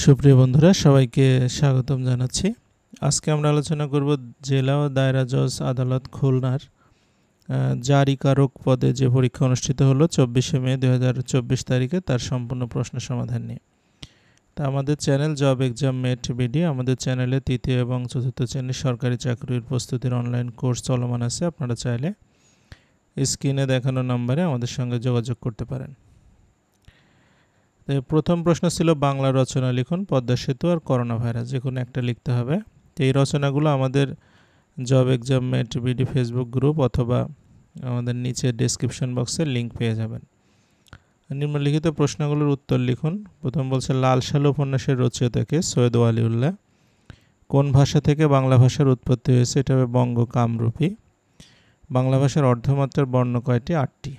সুপ্রিয় বন্ধুরা, সবাইকে স্বাগতম জানাচ্ছি। আজকে আমরা আলোচনা করব জেলা ও দায়রা জজ আদালত খুলনার জারিকারক পদে যে পরীক্ষা অনুষ্ঠিত হলো 24শে মে 2024 তারিখে, তার সম্পূর্ণ প্রশ্ন সমাধান নিয়ে। তা আমাদের channel job exam mate BD, আমাদের চ্যানেলে তৃতীয় এবং চতুর্থ শ্রেণীর সরকারি চাকরির প্রস্তুতির অনলাইন কোর্স চলমান আছে। আপনারা চাইলে স্ক্রিনে দেখানো নম্বরে আমাদের সঙ্গে যোগাযোগ করতে পারেন। প্রথম প্রশ্ন ছিল বাংলা রচনা লিখুন, পদ্মা সেতু আর করোনা ভাইরাস, যে কোনো একটা লিখতে হবে। এই রচনাগুলো আমাদের job exam mate BD Facebook group অথবা আমাদের নিচে ডেসক্রিপশন বক্সে লিঙ্ক পেয়ে যাবেন। নিম্নলিখিত প্রশ্নগুলোর উত্তর লিখুন। প্রথম বলছে লাল সালু উপন্যাসের রচয়িতা কে? সৈয়দ ওয়ালিউল্লাহ। কোন ভাষা থেকে বাংলা ভাষার উৎপত্তি হয়েছে? এটা হবে বঙ্গ কামরূপী। বাংলা ভাষার অর্ধমাত্রার বর্ণ কয়টি? 8টি।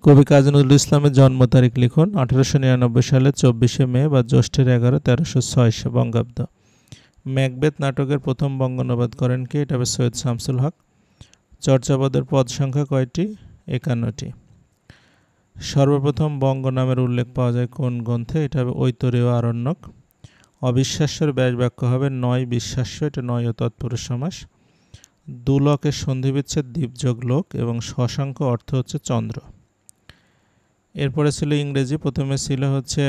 কবি কাজী নজরুল ইসলামের জন্ম তারিখ লিখুন। 1899 সালে 24শে মে বা জ্যৈষ্ঠের 11, 1306 বঙ্গাব্দ। ম্যাকবেথ নাটকের প্রথম বঙ্গানুবাদ করেন কে? এটা হবে সৈয়দ শামসুল হক। চর্যাপদের পদ সংখ্যা কয়টি? 51টি। সর্বপ্রথম বঙ্গ নামের উল্লেখ পাওয়া যায় কোন গ্রন্থে? এটা হবে ঐতরেয় আরণ্যক। অবিশ্বাস্যের ব্যাস বাক্য হবে নয় বিশ্বাস্য, এটা নয় ও তৎপুরুষ সমাস। দুলকের সন্ধিবিচ্ছেদ দ্বীপযোগ লোক এবং শশাঙ্ক অর্থ হচ্ছে চন্দ্র। এরপরে ছিল ইংরেজি। প্রথমে ছিল হচ্ছে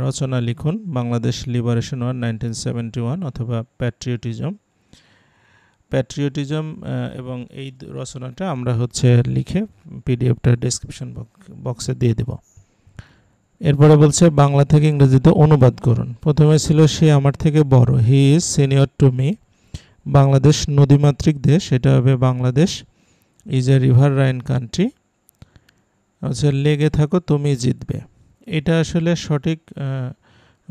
রচনা লিখুন, বাংলাদেশ লিবারেশন ওয়ার 1971 অথবা প্যাট্রিয়টিজম এবং এই রচনাটা আমরা হচ্ছে লিখে পিডিএফটা ডেসক্রিপশন বক্সে দিয়ে দেব। এরপরে বলছে বাংলা থেকে ইংরেজিতে অনুবাদ করুন। প্রথমে ছিল সে আমার থেকে বড়, he is senior to me. Bangladesh নদীমাতৃক দেশ, এটা হবে Bangladesh is a riverine country. আচ্ছা, লেগে থাকো তুমি জিতবে, এটা আসলে সঠিক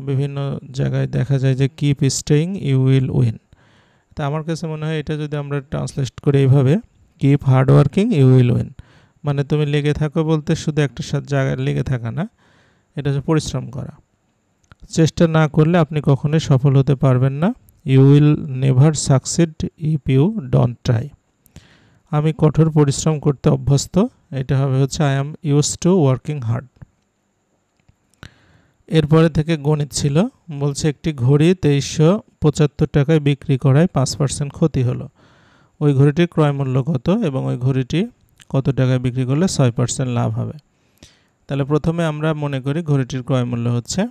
বিভিন্ন জায়গায় দেখা যায় যে keep staying you will win. তা আমার কাছে মনে হয় এটা যদি আমরা ট্রান্সলেট করি এইভাবে, keep hard working you will win, মানে তুমি লেগে থাকো বলতে শুধু একটা জায়গায় লেগে থাকা না, এটা হচ্ছে পরিশ্রম করা। চেষ্টা না করলে আপনি কখনোই সফল হতে পারবেন না। You will never succeed if you don't try. আমি কঠোর পরিশ্রম করতে অভ্যস্ত, এটা হবে হচ্ছে I am use to working hard. এরপরে থেকে গণিত ছিল। বলছে একটি ঘড়ি 2375 টাকায় বিক্রি করায় 5% ক্ষতি হলো। ওই ঘড়িটির ক্রয় মূল্য কত এবং ওই ঘড়িটি কত টাকায় বিক্রি করলে 6% লাভ হবে? তাহলে প্রথমে আমরা মনে করি ঘড়িটির ক্রয় মূল্য হচ্ছে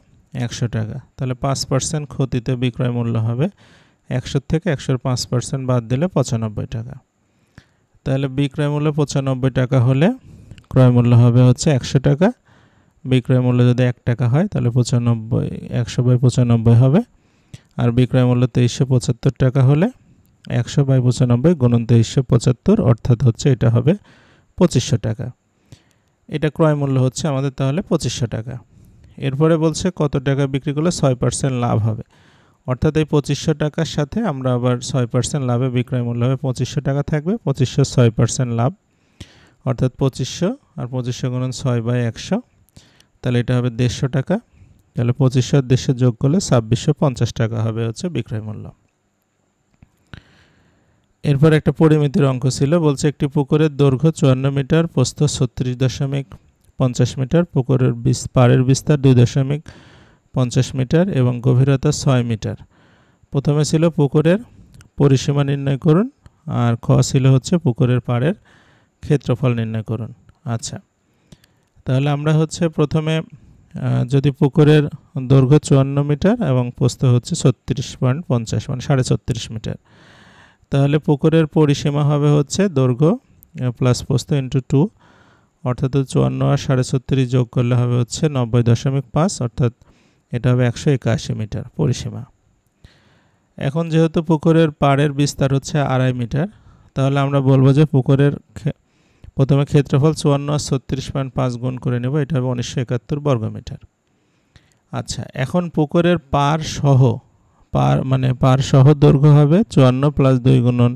100 টাকা, তাহলে 5% ক্ষতিতে বিক্রয় মূল্য হবে 100 থেকে 100 5% বাদ দিলে 95 টাকা। তাহলে বিক্রয় মূল্য 95 টাকা হলে ক্রয় মূল্য হবে হচ্ছে 100 টাকা। বিক্রয় মূল্য যদি 1 টাকা হয় তাহলে 100/95 হবে। আর বিক্রয় মূল্য 2375 টাকা হলে 100/95 গুণন 2375, অর্থাৎ হচ্ছে এটা হবে 2500 টাকা। এটা ক্রয় মূল্য হচ্ছে আমাদের তাহলে 2500 টাকা। এরপরে বলছে কত টাকা বিক্রি করলে 6% লাভ হবে, অর্থাৎ এই 2500 টাকার সাথে আমরা আবার 6% লাভে বিক্রয় মূল্য হবে 2500 টাকা থাকবে। 2500 6% লাভ, অর্থাৎ 2500 আর 2500 গুণন 6/100, তাহলে এটা হবে 150 টাকা। তাহলে 2500 আর 150 যোগ করলে 2650 টাকা হবে হচ্ছে বিক্রয় মূল্য। এরপর একটা পরিমিতির অঙ্ক ছিল। বলছে একটি পুকুরের দৈর্ঘ্য 54 মিটার, প্রস্থ 36.50 মিটার, পুকুরের পাড়ের বিস্তার 2.50 মিটার এবং গভীরতা 6 মিটার। প্রথমে ছিল পুকুরের পরিসীমা নির্ণয় করুন, আর খ ছিল হচ্ছে পুকুরের পাড়ের ক্ষেত্রফল নির্ণয় করুন। আচ্ছা, তাহলে আমরা হচ্ছে প্রথমে যদি পুকুরের দৈর্ঘ্য 54 মিটার এবং প্রস্থ হচ্ছে 36.50 মানে 36.5 মিটার, তাহলে পুকুরের পরিসীমা হবে হচ্ছে দৈর্ঘ্য প্লাস প্রস্থ ইন্টু 2, অর্থাৎ 54 আর 36.5 যোগ করলে হবে হচ্ছে 90.5, অর্থাৎ এটা হবে 181 মিটার পরিসীমা। এখন যেহেতু পুকুরের পাড়ের বিস্তার হচ্ছে 2.5 মিটার, তাহলে আমরা বলবো যে পুকুরের প্রথমে ক্ষেত্রফল 54 আর 36.5 গুণ করে নেব, এটা হবে 1971 বর্গমিটার। আচ্ছা, এখন পুকুরের পাড় সহ দৈর্ঘ্য হবে 54 প্লাস 2 গুণন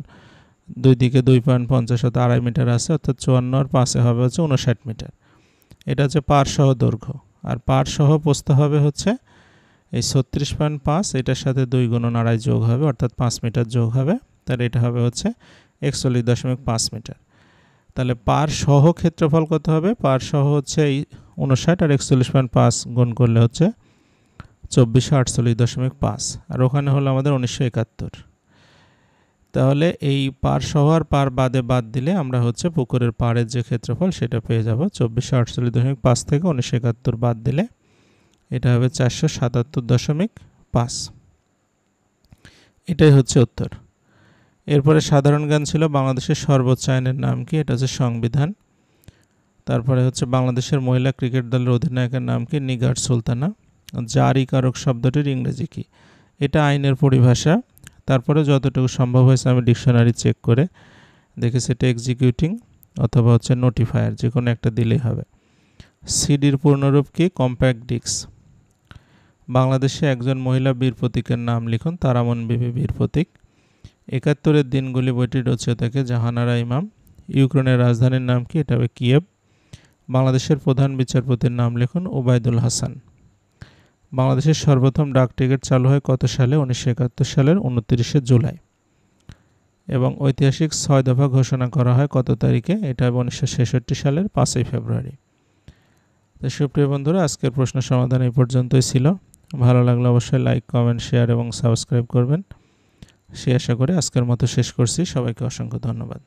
2 দিকে 2.50, অর্থাৎ 2.5 মিটার আছে, অর্থাৎ 54 আর 5 হবে হচ্ছে 59 মিটার। এটা হচ্ছে পাড় সহ দৈর্ঘ্য। আর পাড় সহ প্রস্থ হবে হচ্ছে এই 36.5, এটার সাথে 2 গুণন 2.5 যোগ হবে, অর্থাৎ 5 মিটার যোগ হবে, তাহলে এটা হবে হচ্ছে 41.5 মিটার। তাহলে পার সহ ক্ষেত্রফল কত হবে? পার সহ হচ্ছে এই 59 আর 41.5 গুণ করলে হচ্ছে 2448.5 আর ওখানে হলো আমাদের 1971। তাহলে এই পার সহ আর পার বাদে বাদ দিলে আমরা হচ্ছে পুকুরের পাড়ের যে ক্ষেত্রফল সেটা পেয়ে যাব। 2448.5 থেকে 1971 বাদ দিলে এটা হবে 477.5। এটাই হচ্ছে উত্তর। এরপরে সাধারণ জ্ঞান ছিল বাংলাদেশের সর্বোচ্চ আইনের নাম কি? এটা হচ্ছে সংবিধান। তারপরে হচ্ছে বাংলাদেশের মহিলা ক্রিকেট দলের অধিনায়কের নাম কি? নিগার সুলতানা। জারিকারক শব্দটির ইংরেজি কি? এটা আইনের পরিভাষা। তারপরে যতটুকু সম্ভব হয়েছে আমি ডিকশনারি চেক করে দেখেছি এটা এক্সিকিউটিং অথবা হচ্ছে নোটিফায়ার, যে কোনো একটা দিলেই হবে। সিডির পূর্ণরূপ কি? Compact disc. বাংলাদেশে একজন মহিলা বীর প্রতীকের নাম লিখুন। তারামন বিবি বীর প্রতীক। ৭১-এর দিনগুলি বইটির রচয়িতাকে জাহানারা ইমাম। ইউক্রেনের রাজধানীর নাম কি? এটা হবে কিয়েভ। বাংলাদেশের প্রধান বিচারপতির নাম লিখুন। ওবায়দুল হাসান। বাংলাদেশের সর্বপ্রথম ডাক টিকিট চালু হয় কত সালে? 1971 সালের 29শে জুলাই। এবং ঐতিহাসিক 6 দফা ঘোষণা করা হয় কত তারিখে? এটা হবে 1966 সালের 5ই ফেব্রুয়ারি। তো সুপ্রিয় বন্ধুরা, আজকের প্রশ্ন সমাধান এই পর্যন্তই ছিল। ভালো লাগলে অবশ্যই লাইক, কমেন্ট, শেয়ার এবং সাবস্ক্রাইব করবেন। সে আশা করে আজকের মতো শেষ করছি। সবাইকে অসংখ্য ধন্যবাদ।